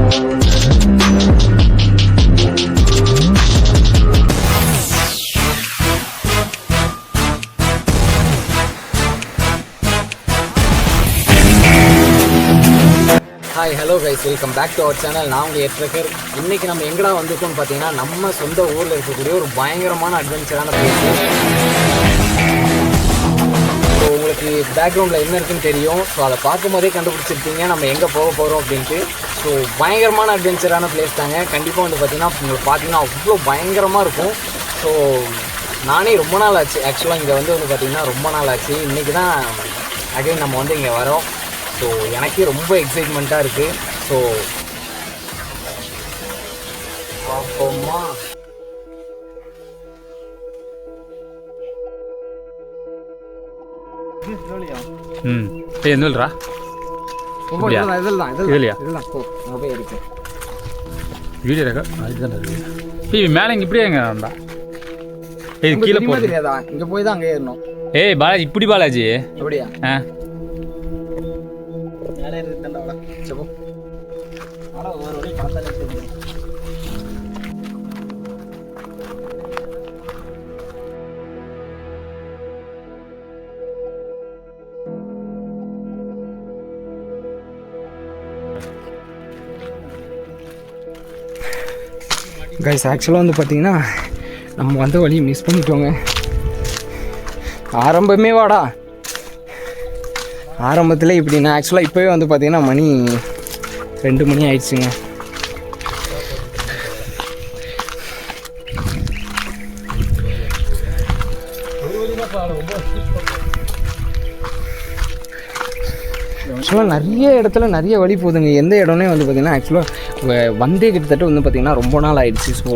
Hi hello guys, welcome back to our channel. நான் உங்கள் trekker. இன்றைக்கி நம்ம எங்கடா வந்திருக்கோம்னு பார்த்தீங்கன்னா, நம்ம சொந்த ஊரில் இருக்கக்கூடிய ஒரு பயங்கரமான அட்வென்ச்சரான பிளேஸ். ஸோ உங்களுக்கு பேக்ரவுண்டில் என்ன இருக்குன்னு தெரியும். ஸோ அதை பார்க்கும் போதே கண்டுபிடிச்சிருப்பீங்க நம்ம எங்கே போக போகிறோம் அப்படின்ட்டு. ஸோ பயங்கரமான அட்வென்ச்சரான பிளேஸ் தாங்க. கண்டிப்பாக வந்து பார்த்தீங்கன்னா உங்களுக்கு பார்த்தீங்கன்னா அவ்வளோ பயங்கரமாக இருக்கும். ஸோ நானே ரொம்ப நாள் ஆச்சு ஆக்சுவலாக இங்கே வந்து பார்த்தீங்கன்னா ரொம்ப நாள் ஆச்சு. இன்றைக்கி தான் அகைன் நம்ம வந்து இங்கே வரோம். ஸோ எனக்கே ரொம்ப எக்ஸைட்மெண்ட்டாக இருக்குது. ஸோ பார்ப்போமா. எதுலா வீடியோ மேலே இங்கே இப்படியே எங்க வேண்டா இது கீழே தெரியாதா? இங்கே போய் தான் அங்கே ஏறணும். ஏய் பாலாஜி, இப்படி பாலாஜி அப்படியா? கைஸ், ஆக்சுவலாக வந்து பார்த்தீங்கன்னா நம்ம வந்த வழியை மிஸ் பண்ணிட்டோங்க. ஆரம்பமே வாடா, ஆரம்பத்தில் இப்படி. நான் ஆக்சுவலாக இப்போவே வந்து பார்த்தீங்கன்னா மணி 2 மணி ஆயிடுச்சுங்க. ஆக்சுவலாக நிறைய இடத்துல நிறைய வழி போகுதுங்க. எந்த இடம்னே வந்து பார்த்திங்கன்னா ஆக்சுவலாக வந்தே கிட்டத்தட்ட வந்து பார்த்திங்கன்னா ரொம்ப நாள் ஆயிடுச்சு. ஸோ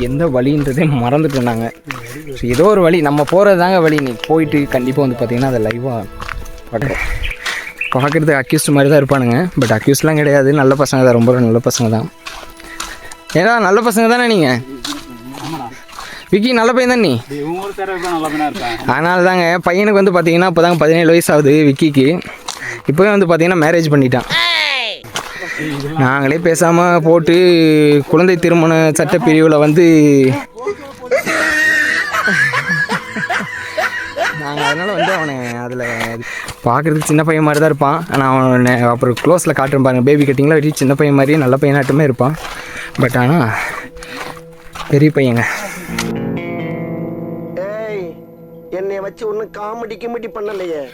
எந்த வழின்றதே மறந்துட்டோம் நாங்கள். ஸோ ஏதோ ஒரு வழி நம்ம போகிறது தாங்க வழி. நீ போயிட்டு கண்டிப்பாக வந்து பார்த்திங்கன்னா அதை லைவாக பார்க்குறதுக்கு அக்யூஸ்ட் மாதிரி தான் இருப்பானுங்க. பட் அக்யூஸ்ட்லாம் கிடையாது, நல்ல பசங்க தான், ரொம்ப நல்ல பசங்க தான். ஏன்னா நல்ல பசங்க தானே நீங்கள்? விக்கி நல்ல பையன் தான் நீ. அதனால தாங்க பையனுக்கு வந்து பார்த்தீங்கன்னா இப்போ தாங்க 17 வயசு ஆகுது விக்கிக்கு. இப்போவே வந்து பார்த்தீங்கன்னா மேரேஜ் பண்ணிட்டான். நாங்களே பேசாமல் போட்டு குழந்தை திருமண சட்டப்பிரிவில் வந்து நாங்கள் அதனால் வந்து அவனை அதில் பார்க்குறதுக்கு சின்ன பையன் மாதிரி தான் இருப்பான். ஆனால் அவன் அப்புறம் க்ளோஸில் காட்டுறேன் பாருங்க, பேபி கட்டிங்லாம் வெட்டி சின்ன பையன் மாதிரியே நல்ல பையனாட்டமே இருப்பான். பட் ஆனால் பெரிய பையங்க. என்னை வச்சு ஒன்றும் காமெடி பண்ணலையே.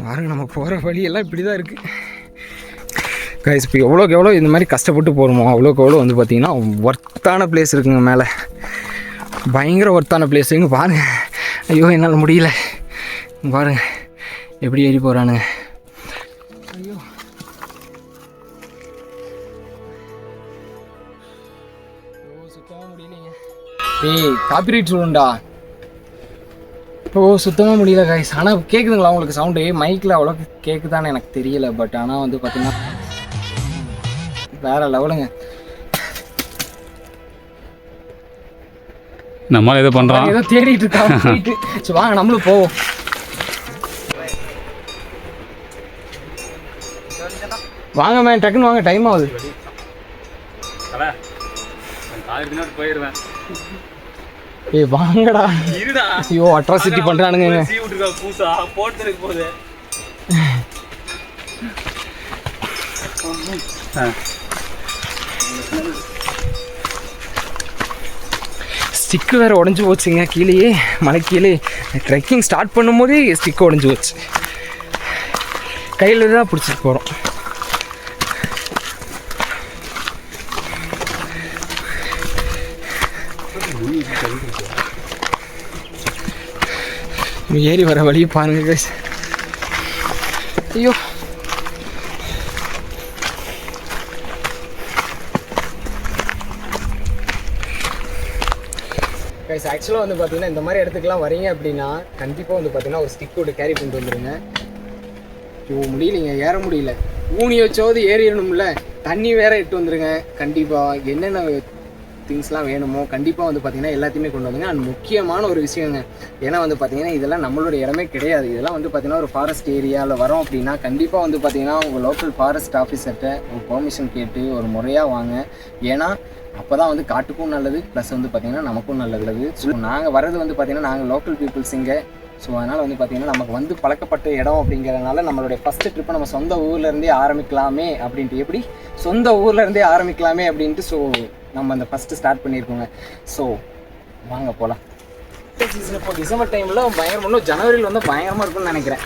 பாருங்க, நம்ம போகிற வழியெல்லாம் இப்படி தான் இருக்குது கைஸ். இப்போ எவ்வளோக்கு எவ்வளோ இந்த மாதிரி கஷ்டப்பட்டு போகிறோமோ அவ்வளோக்கு எவ்வளோ வந்து பார்த்திங்கன்னா ஒர்த்தான பிளேஸ் இருக்குங்க. மேலே பயங்கர ஒர்த்தான பிளேஸுங்க. பாருங்கள், ஐயோ என்னால் முடியல. பாருங்கள் எப்படி ஏறி போகிறானுங்க. ஐயோ சுத்தமாக முடியலைங்க. ஏய் காப்பிரைட் சொல்லுண்டா. சுத்தமாக முடியல கைஸ். ஆனால் கேட்குதுங்களா உங்களுக்கு சவுண்டு? மைக்கில் அவ்வளோ கேட்குதான்னு எனக்கு தெரியல. பட் ஆனால் வந்து பார்த்தீங்கன்னா வேறு லெவலுங்க. நம்மளால ஏதோ பண்ணுறோம், ஏதோ தேடிட்டு இருக்காங்க. சரி வாங்க நம்மளும் போவோம். வாங்க மேம், டக்குன்னு வாங்க, டைம் ஆகுது. போயிடுவேன். ஏய் வாங்கடா. ஐயோ அட்ராசிட்டி பண்ணுறானுங்க. ஸ்டிக்கு வேறு உடஞ்சி போச்சுங்க கீழேயே, மலை கீழே. ட்ரெக்கிங் ஸ்டார்ட் பண்ணும்போதே ஸ்டிக்கு உடஞ்சி போச்சு. கையில் தான் பிடிச்சிட்டு போகிறோம். ஏறி வர வழியை பாருங்க கைஸ். ஐயோ கைஸ், ஆக்சுவலாக வந்து பார்த்தீங்கன்னா இந்த மாதிரி இடத்துக்குலாம் வரீங்க அப்படின்னா கண்டிப்பாக வந்து பார்த்தீங்கன்னா ஒரு ஸ்டிக் போட்டு கேரி பண்ணிட்டு வந்துடுங்க. ஐயோ முடியலைங்க, ஏற முடியல. ஊனி வச்சாவது ஏறிடணும்ல. தண்ணி வேற இட்டு வந்துடுங்க கண்டிப்பாக. என்னென்ன திங்ஸ்லாம் வேணுமோ கண்டிப்பாக வந்து பார்த்திங்கன்னா எல்லாத்தையுமே கொண்டு வந்துங்க. அண்ட் முக்கியமான ஒரு விஷயங்க, ஏன்னா வந்து பார்த்திங்கன்னா இதெல்லாம் நம்மளோட இடமே கிடையாது. இதெல்லாம் வந்து பார்த்திங்கன்னா ஒரு ஃபாரஸ்ட் ஏரியாவில் வரோம் அப்படின்னா கண்டிப்பாக வந்து பார்த்திங்கன்னா உங்கள் லோக்கல் ஃபாரஸ்ட் ஆஃபீஸர்கிட்ட ஒரு பெர்மிஷன் கேட்டு ஒரு முறையாக வாங்க. ஏன்னா அப்போ தான் வந்து காட்டுக்கும் நல்லது, ப்ளஸ் வந்து பார்த்திங்கன்னா நமக்கும் நல்லது. ஸோ நாங்கள் வர்றது வந்து பார்த்திங்கன்னா நாங்கள் லோக்கல் பீப்புள்ஸ் இங்கே. ஸோ அதனால் வந்து பார்த்திங்கன்னா நமக்கு வந்து பழக்கப்பட்ட இடம் அப்படிங்கிறதுனால நம்மளுடைய ஃபஸ்ட்டு ட்ரிப்பை நம்ம சொந்த ஊர்லேருந்தே ஆரம்பிக்கலாமே அப்படின்ட்டு, எப்படி சொந்த ஊர்லேருந்தே ஆரம்பிக்கலாமே அப்படின்ட்டு ஸோ நம்ம அந்த ஃபஸ்ட்டு ஸ்டார்ட் பண்ணியிருக்கோங்க. ஸோ வாங்க போகலாம். சீசன் இப்போ டிசம்பர் டைமில் பயங்கரம், இன்னும் ஜனவரியில் வந்து பயங்கரமாக இருக்கும்னு நினைக்கிறேன்.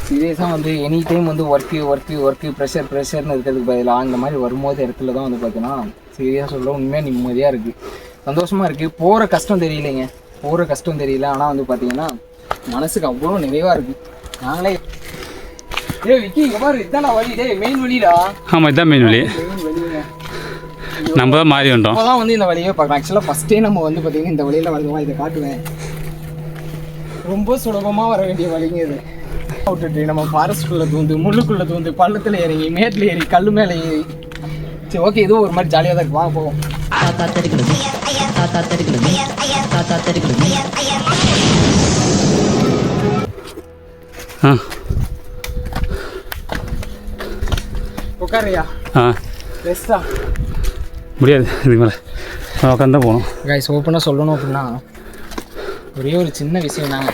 சீரியஸாக வந்து எனி டைம் வந்து ஒர்க்கு ப்ரெஷர்னு இருக்கிறதுக்கு பதிலாக இந்த மாதிரி வரும்போது இடத்துல தான் வந்து பார்த்தீங்கன்னா சீரியஸாக சொல்ல உண்மையாக நிம்மதியாக இருக்குது, சந்தோஷமாக இருக்குது. போகிற கஷ்டம் தெரியல, ஆனால் வந்து பார்த்தீங்கன்னா மனசுக்கு அவ்வளோ நிறைவாக இருக்குது. நாங்களே விக்கி இங்கே பாரு, இதுதான் வழி, மெயின் வழிடா. ஆமாம், இதுதான் மெயின் வழி. நம்ம தான் மாறி வந்தோம். அப்போ தான் வந்து இந்த வழியே பார்க்கலாம். ஆக்சுவலாக ஃபஸ்ட்டே நம்ம வந்து பார்த்தீங்கன்னா இந்த வழியில் வருவோம், இதை காட்டுவேன். ரொம்ப சுலபமாக வர வேண்டிய வழிங்க இது. விட்டுட்டு நம்ம ஃபாரஸ்ட்குள்ளே தூந்து, முள்ளுக்குள்ளே தூந்து, பள்ளத்தில் இறங்கி, மேட்டில் ஏறி, கல் மேலே ஏறி. சரி ஓகே, இதுவும் ஒரு மாதிரி ஜாலியாக தான் இருக்கு. வாங்க போவோம். உட்காரியா? ரெஸ்டா முடியாது, இதுக்கு மேலே உட்காந்து தான் போகணும். கைஸ் ஓப்பனாக சொல்லணும் அப்படின்னா ஒரே ஒரு சின்ன விஷயம் தாங்க,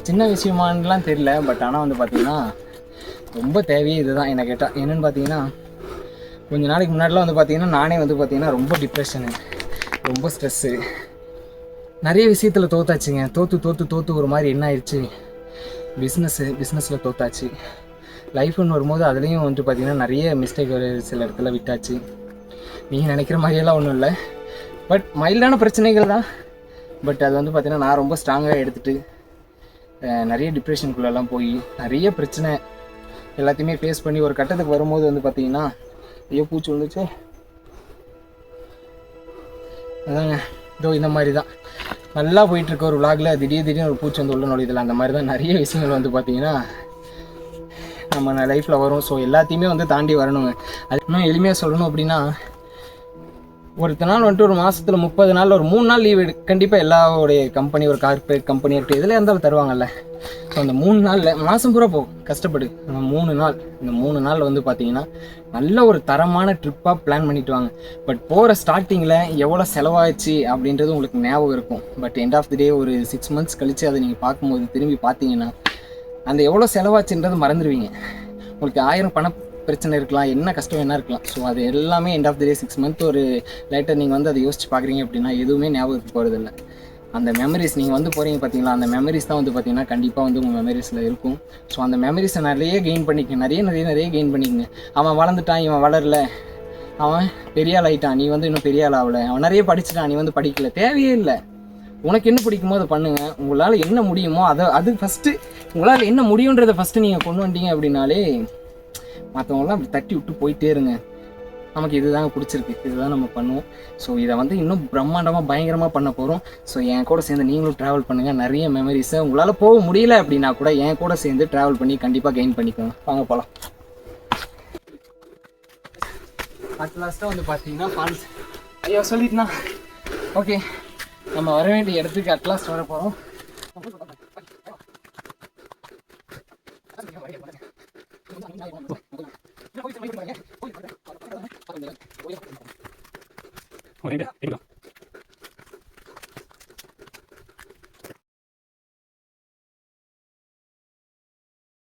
சின்ன விஷயமானலாம் தெரியல, பட் ஆனால் வந்து பார்த்திங்கன்னா ரொம்ப தேவையே இதுதான் என்ன கேட்டால். என்னென்னு பார்த்தீங்கன்னா கொஞ்ச நாளைக்கு முன்னாடிலாம் வந்து பார்த்திங்கன்னா நானே வந்து பார்த்திங்கன்னா ரொம்ப டிப்ரெஷனு, ரொம்ப ஸ்ட்ரெஸ்ஸு, நிறைய விஷயத்தில் தோத்தாச்சுங்க. தோற்று ஒரு மாதிரி என்ன ஆயிடுச்சு, பிஸ்னஸில் தோத்தாச்சு. லைஃப்னு வரும்போது அதுலேயும் வந்து பார்த்திங்கன்னா நிறைய மிஸ்டேக் சில இடத்துல விட்டாச்சு. நீங்கள் நினைக்கிற மாதிரியெல்லாம் ஒன்றும் இல்லை, பட் மைல்டான பிரச்சனைகள் தான். பட் அது வந்து பார்த்திங்கன்னா நான் ரொம்ப ஸ்ட்ராங்காக எடுத்துகிட்டு நிறைய டிப்ரெஷனுக்குள்ளெல்லாம் போய் நிறைய பிரச்சனை எல்லாத்தையுமே ஃபேஸ் பண்ணி ஒரு கட்டத்துக்கு வரும்போது வந்து பார்த்திங்கன்னா ஐயோ பூச்சி வந்துச்சு, அதாங்க இதோ இந்த மாதிரி தான் நல்லா போயிட்டுருக்க ஒரு விளாகில் திடீர்னு ஒரு பூச்சி வந்து உள்ள நுழையுதில்ல, அந்த மாதிரி தான் நிறைய விஷயங்கள் வந்து பார்த்திங்கன்னா நம்ம லைஃப்பில் வரும். ஸோ எல்லாத்தையுமே வந்து தாண்டி வரணுங்க. அது இன்னும் எளிமையாக சொல்லணும் அப்படின்னா ஒருத்த நாள் வந்துட்டு ஒரு மாதத்தில் 30 நாள் ஒரு 3 நாள் லீவ் கண்டிப்பாக எல்லாருடைய கம்பெனி, ஒரு கார்பரேட் கம்பெனி இருக்குது, இதில் இருந்தாலும் தருவாங்கல்ல. ஸோ அந்த 3 நாளில் மாதம் பூரா போகும் கஷ்டப்படு, அந்த 3 நாள், இந்த 3 நாள் வந்து பார்த்திங்கன்னா நல்ல ஒரு தரமான ட்ரிப்பாக பிளான் பண்ணிட்டு வாங்க. பட் போகிற ஸ்டார்டிங்கில் எவ்வளோ செலவாச்சு அப்படின்றது உங்களுக்கு ஞாபகம் இருக்கும். பட் எண்ட் ஆஃப் தி டே ஒரு 6 months கழித்து அதை நீங்கள் பார்க்கும்போது திரும்பி பார்த்தீங்கன்னா அந்த எவ்வளோ செலவாச்சுன்றது மறந்துடுவீங்க. உங்களுக்கு 1000 பண பிரச்சனை இருக்கலாம், என்ன கஷ்டம் என்ன இருக்கலாம். ஸோ அது எல்லாமே end of the day 6 months ஒரு லைட்டர் நீங்கள் வந்து அதை யோசிச்சு பார்க்குறீங்க அப்படின்னா எதுவுமே ஞாபகத்துக்கு போகிறதில்ல. அந்த மெமரிஸ் நீங்கள் வந்து போகிறீங்க பார்த்தீங்களா, அந்த மெமரிஸ் தான் வந்து பார்த்திங்கன்னா கண்டிப்பாக வந்து உங்கள் மெமரிஸில் இருக்கும். ஸோ அந்த மெமரிஸை நிறைய கெயின் பண்ணிக்கங்க, நிறைய கெயின் பண்ணிக்கங்க. அவன் வளர்ந்துட்டான், இவன் வளரல, அவன் பெரிய ஆள் ஆகிட்டான், நீ வந்து இன்னும் பெரிய ஆள் ஆகலை, அவன் நிறைய படிச்சுட்டான், நீ வந்து படிக்கல, தேவையே இல்லை. உனக்கு என்ன பிடிக்குமோ அதை பண்ணுங்கள். உங்களால் என்ன முடியுமோ அது ஃபஸ்ட்டு, உங்களால் என்ன முடியுன்றதை ஃபஸ்ட்டு நீங்கள் கொண்டு வந்தீங்க அப்படின்னாலே மற்றவங்களாம் அப்படி தட்டி விட்டு போயிட்டே இருங்க. நமக்கு இதுதாங்க பிடிச்சிருக்கு, இதுதான் நம்ம பண்ணுவோம். ஸோ இதை வந்து இன்னும் பிரம்மாண்டமாக பயங்கரமாக பண்ண போகிறோம். ஸோ என் கூட சேர்ந்து நீங்களும் ட்ராவல் பண்ணுங்கள். நிறைய மெமரிஸை உங்களால் போக முடியல அப்படின்னா கூட என் கூட சேர்ந்து ட்ராவல் பண்ணி கண்டிப்பாக கெயின் பண்ணிக்கோங்க. வாங்க போகலாம். லாஸ்ட்டாக வந்து பார்த்தீங்கன்னா ஃபால்ஸ். ஐயோ சொல்லிட்டுனா ஓகே, நம்ம வர வேண்டிய இடத்துக்கு அட்லாஸ்ட் வர போகிறோம். ஓகே